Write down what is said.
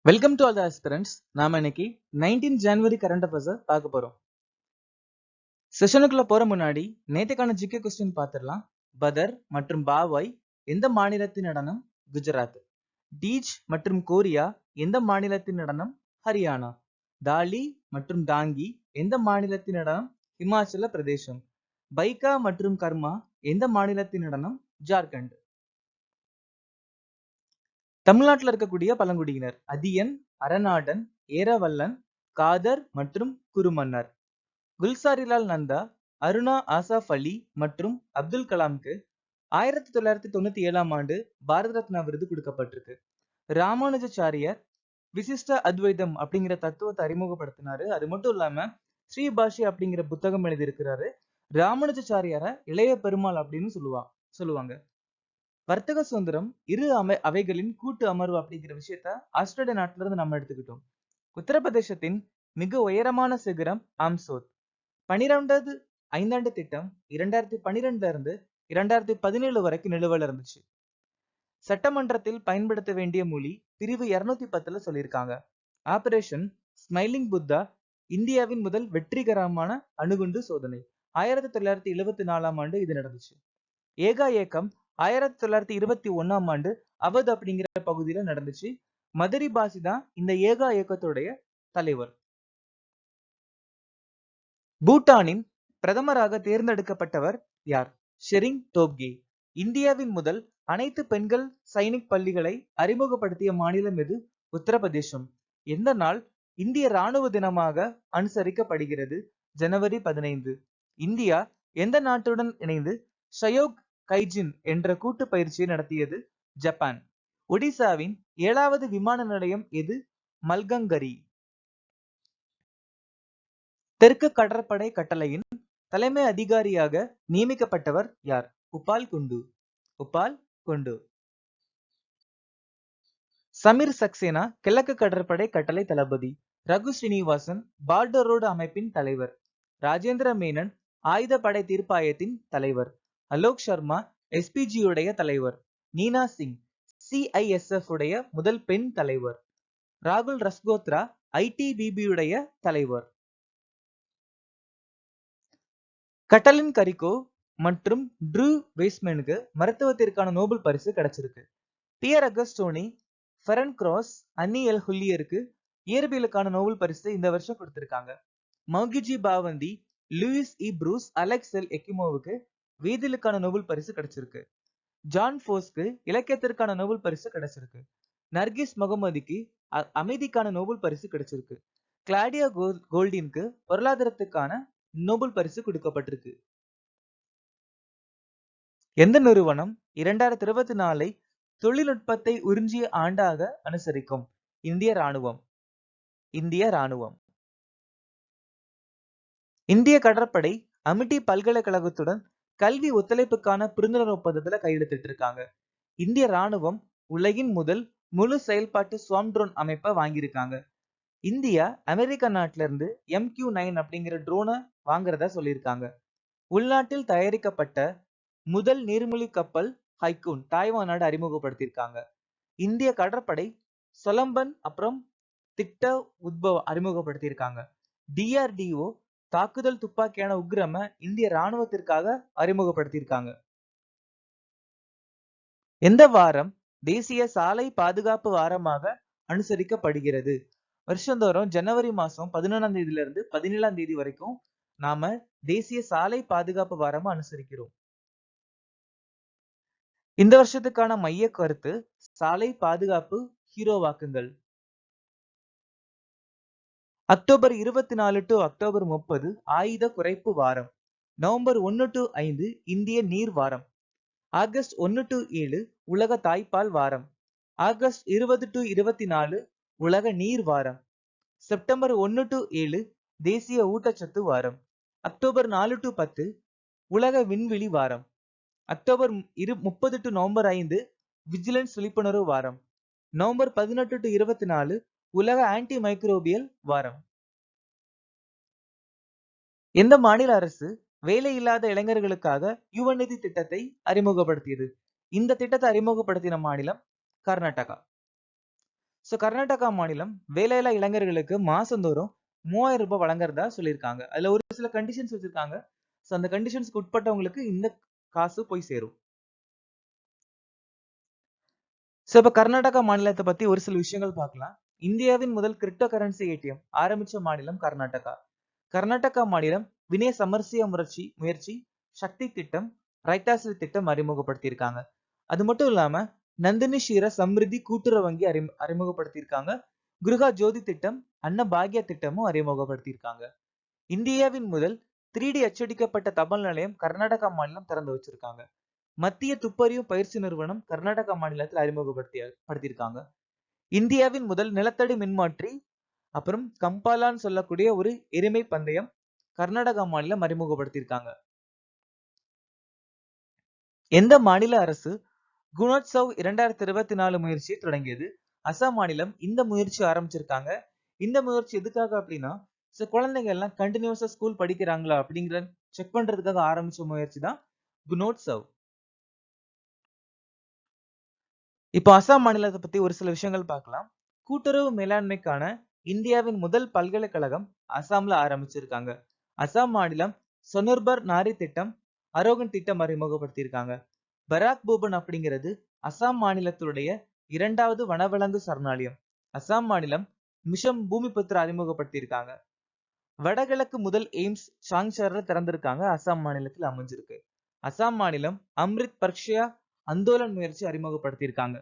Welcome to all the aspirants. நாம இன்னைக்கு 19 ஜனவரி current அஃபேர்ஸை பார்க்க போறோம். செஷனுக்குள்ள போற முன்னாடி நேத்துக்கான ஜிகே கொஸ்டின் பார்த்துடலாம். பதர் மற்றும் பாவாய் எந்த மாநிலத்தின் நடனம்? குஜராத். டீஜ் மற்றும் கோரியா எந்த மாநிலத்தின் நடனம்? ஹரியானா. தாலி மற்றும் டாங்கி எந்த மாநிலத்தின் நடனம்? இமாச்சல பிரதேசம். பைகா மற்றும் கர்மா எந்த மாநிலத்தின் நடனம்? ஜார்க்கண்ட். தமிழ்நாட்டில் இருக்கக்கூடிய பழங்குடியினர் அதியன், அரநாடன், ஏரவல்லன், காதர் மற்றும் குருமன்னர். குல்சாரிலால் நந்தா, அருணா ஆசாஃப் அலி மற்றும் அப்துல் கலாம்க்கு 1997ஆம் ஆண்டு பாரத ரத்னா விருது கொடுக்கப்பட்டிருக்கு. ராமானுஜாச்சாரியார் விசிஷ்ட அத்வைதம் அப்படிங்கிற தத்துவத்தை அறிமுகப்படுத்தினாரு. அது மட்டும் இல்லாம ஸ்ரீபாஷி அப்படிங்கிற புத்தகம் எழுதியிருக்கிறாரு. ராமானுஜாச்சாரியார இளைய பெருமாள் அப்படின்னு சொல்லுவாங்க. வர்த்தக சுதந்திரம் இரு அவைகளின் கூட்டு அமர்வு அப்படிங்கிற விஷயத்த ஆஸ்திரேலியா நாட்டில இருந்து நம்ம எடுத்துக்கிட்டோம். உத்தரப்பிரதேசத்தின் மிக உயரமான சிகரம் ஆம்சோத். 12வது ஐந்தாண்டு திட்டம் 2012 இருந்து 2017 வரைக்கும் நிலுவையில் இருந்துச்சு. சட்டமன்றத்தில் பயன்படுத்த வேண்டிய மொழி பிரிவு 210ல சொல்லியிருக்காங்க. ஆபரேஷன் ஸ்மைலிங் புத்தா இந்தியாவின் முதல் வெற்றிகரமான அணுகுண்டு சோதனை. 1974ஆம் ஆண்டு இது நடந்துச்சு. ஏகா இயக்கம் 1921ஆம் ஆண்டு அவத் அப்படிங்கிற பகுதியில நடந்துச்சு. மதுரி பாசி தான் இந்த ஏகா இயக்கத்துடைய தலைவர். பூட்டானின் பிரதமராக தேர்ந்தெடுக்கப்பட்டவர் யார்? ஷெரிங் டோப்கே. இந்தியாவின் முதல் அனைத்து பெண்கள் சைனிக் பள்ளிகளை அறிமுகப்படுத்திய மாநிலம் எது? உத்தரப்பிரதேசம். எந்த நாள் இந்திய ராணுவ தினமாக அனுசரிக்கப்படுகிறது? ஜனவரி 15. இந்தியா எந்த நாட்டுடன் இணைந்து ஷயோக் கைஜின் என்ற கூட்டு பயிற்சியை நடத்தியது? ஜப்பான். ஒடிசாவின் 7வது விமான நிலையம் எது? மல்கங்கரி. தெற்கு கடற்படை கட்டளையின் தலைமை அதிகாரியாக நியமிக்கப்பட்டவர் யார்? உபால் குண்டு. சமீர் சக்சேனா கிழக்கு கடற்படை கட்டளை தளபதி. ரகு ஸ்ரீனிவாசன் பார்டர் ரோடு அமைப்பின் தலைவர். ராஜேந்திர மேனன் ஆயுதப்படை தீர்ப்பாயத்தின் தலைவர். அலோக் சர்மா எஸ்பிஜி உடைய தலைவர். நீனா சிங் CISF உடைய முதல் பெண் தலைவர். ராகுல் ரஸ்கோத்ரா ITBB உடைய தலைவர். கட்டலின் கரிகோ மற்றும் ட்ரூ வெய்ஸ்மேனுக்கு மருத்துவத்திற்கான நோபல் பரிசு கிடைச்சிருக்கு. பியர் அகஸ்டோனி, ஃபெரன் கிராஸ், அன்னி எல் ஹுல்லியருக்கு இயற்பியலுக்கான நோபல் பரிசு இந்த வருஷம் கொடுத்திருக்காங்க. மௌகிஜி பாவந்தி, லூயிஸ் இ ப்ரூஸ், அலெக்ஸ் எல் எக்கிமோவுக்கு வேதியியலுக்கான நோபல் பரிசு கிடைச்சிருக்கு. ஜான் ஃபோஸ்க்கு இலக்கியத்திற்கான நோபல் பரிசு கிடைச்சிருக்கு. நர்கிஸ் முகமதிக்கு அமைதிக்கான நோபல் பரிசு கிடைச்சிருக்கு. கிளாடியா கோல்டினுக்கு பொருளாதாரத்துக்கான நோபல் பரிசு கொடுக்கப்பட்டிருக்கு. எந்த நிறுவனம் 2024 தொழில்நுட்பத்தை உறிஞ்சிய ஆண்டாக அனுசரிக்கும்? இந்திய ராணுவம். இந்திய கடற்படை அமிட்டி பல்கலைக்கழகத்துடன் கல்வி ஒத்துழைப்புக்கான புரிந்துணர்வு ஒப்பந்தத்துல கையெழுத்திட்டு இருக்காங்க. இந்திய ராணுவம் உலகின் முதல் முழு செயல்பாட்டு ஸ்வாம் ட்ரோன் அமைப்பை வாங்கியிருக்காங்க. இந்தியா அமெரிக்கா நாட்டில இருந்து MQ-9 அப்படிங்கிற ட்ரோனை வாங்குறதா சொல்லியிருக்காங்க. உள்நாட்டில் தயாரிக்கப்பட்ட முதல் நீர்மூழ்கி கப்பல் ஹைக்கூன் தாய்வான் நாடு அறிமுகப்படுத்தியிருக்காங்க. இந்திய கடற்படை சொலம்பன் அப்புறம் திட்ட உத்பவ அறிமுகப்படுத்தியிருக்காங்க. DRDO தாக்குதல் துப்பாக்கியான உக்ரம இந்திய ராணுவத்திற்காக அறிமுகப்படுத்தியிருக்காங்க. எந்த வாரம் தேசிய சாலை பாதுகாப்பு வாரமாக அனுசரிக்கப்படுகிறது? வருஷந்தோறும் ஜனவரி மாசம் 11ஆம் தேதியில இருந்து 17ஆம் தேதி வரைக்கும் நாம தேசிய சாலை பாதுகாப்பு வாரமா அனுசரிக்கிறோம். இந்த வருஷத்துக்கான மைய கருத்து சாலை பாதுகாப்பு ஹீரோவாக்குங்கள். அக்டோபர் 24 to அக்டோபர் 30 ஆயுத குறைப்பு வாரம். நவம்பர் 1 to 5 இந்திய நீர் வாரம். ஆகஸ்ட் 1 to 7 உலக தாய்ப்பால் வாரம். ஆகஸ்ட் 20 to 24 உலக நீர் வாரம். செப்டம்பர் 1 to 7 தேசிய ஊட்டச்சத்து வாரம். அக்டோபர் 4 to 10 உலக விண்வெளி வாரம். அக்டோபர் 30 to நவம்பர் 5 விஜிலன்ஸ் விழிப்புணர்வு வாரம். நவம்பர் 18 to 24 உலக ஆன்டி மைக்ரோபியல் வாரம். எந்த மாநில அரசு வேலை இல்லாத இளைஞர்களுக்காக யுவநிதி திட்டத்தை அறிமுகப்படுத்தியது? இந்த திட்டத்தை அறிமுகப்படுத்தின மாநிலம் கர்நாடகா. சோ கர்நாடகா மாநிலம் வேலையில்லா இளைஞர்களுக்கு மாசந்தோறும் 3000 ரூபாய் வழங்குறதா சொல்லியிருக்காங்க. அதுல ஒரு சில கண்டிஷன்ஸ் வச்சிருக்காங்க. சோ அந்த கண்டிஷன்ஸ்க்கு உட்பட்டவங்களுக்கு இந்த காசு போய் சேரும். சோ இப்ப கர்நாடகா மாநிலத்தை பத்தி ஒரு சில விஷயங்கள் பார்க்கலாம். இந்தியாவின் முதல் கிரிப்டோ கரன்சி ஏடிஎம் ஆரம்பிச்ச மாநிலம் கர்நாடகா. கர்நாடகா மாநிலம் வினய சமரசிய முயற்சி, சக்தி திட்டம், ரைட்டாசில் திட்டம் அறிமுகப்படுத்தியிருக்காங்க. அது மட்டும் இல்லாம நந்தினி ஷீர சம்ரிதி கூட்டுறவு வங்கி அறிமுகப்படுத்தியிருக்காங்க. குருகா ஜோதி திட்டம், அன்ன பாக்யா திட்டமும் அறிமுகப்படுத்தியிருக்காங்க. இந்தியாவின் முதல் 3D அச்சடிக்கப்பட்ட தபால் நிலையம் கர்நாடகா மாநிலம் திறந்து வச்சிருக்காங்க. மத்திய துப்பறியும் பயிற்சி நிறுவனம் கர்நாடகா மாநிலத்தில் அறிமுகப்படுத்தியிருக்காங்க. இந்தியாவின் முதல் நிலத்தடி மின்மாற்றி அப்புறம் கம்பாலான்னு சொல்லக்கூடிய ஒரு எருமை பந்தயம் கர்நாடகா மாநிலம் அறிமுகப்படுத்தியிருக்காங்க. எந்த மாநில அரசு குணோத்சவ் 2024 முயற்சியை தொடங்கியது? அசாம் மாநிலம் இந்த முயற்சி ஆரம்பிச்சிருக்காங்க. இந்த முயற்சி எதுக்காக அப்படின்னா குழந்தைங்க எல்லாம் கண்டினியூஸா ஸ்கூல் படிக்கிறாங்களா அப்படிங்கிற செக் பண்றதுக்காக ஆரம்பிச்ச முயற்சி தான் குணோத்சவ். இப்போ அசாம் மாநிலத்தை பத்தி ஒரு சில விஷயங்கள் பார்க்கலாம். கூட்டுறவு மேலாண்மைக்கான இந்தியாவின் முதல் பல்கலைக்கழகம் அசாம்ல ஆரம்பிச்சிருக்காங்க. அசாம் மாநிலம் சொனுர்பர் நாரி திட்டம், அரோகன் திட்டம் அறிமுகப்படுத்தியிருக்காங்க. பராக் பூபன் அப்படிங்கிறது அசாம் மாநிலத்துடைய 2வது வனவிலங்கு சரணாலயம். அசாம் மாநிலம் மிஷம் பூமிபுத்ரா அறிமுகப்படுத்தியிருக்காங்க. வடகிழக்கு முதல் எய்ம்ஸ் சாங்ஷர்ல திறந்திருக்காங்க. அசாம் மாநிலத்தில் அமைஞ்சிருக்கு. அசாம் மாநிலம் அம்ரித் பர்க்ஷயா அந்தோலன் முயற்சி அறிமுகப்படுத்தியிருக்காங்க.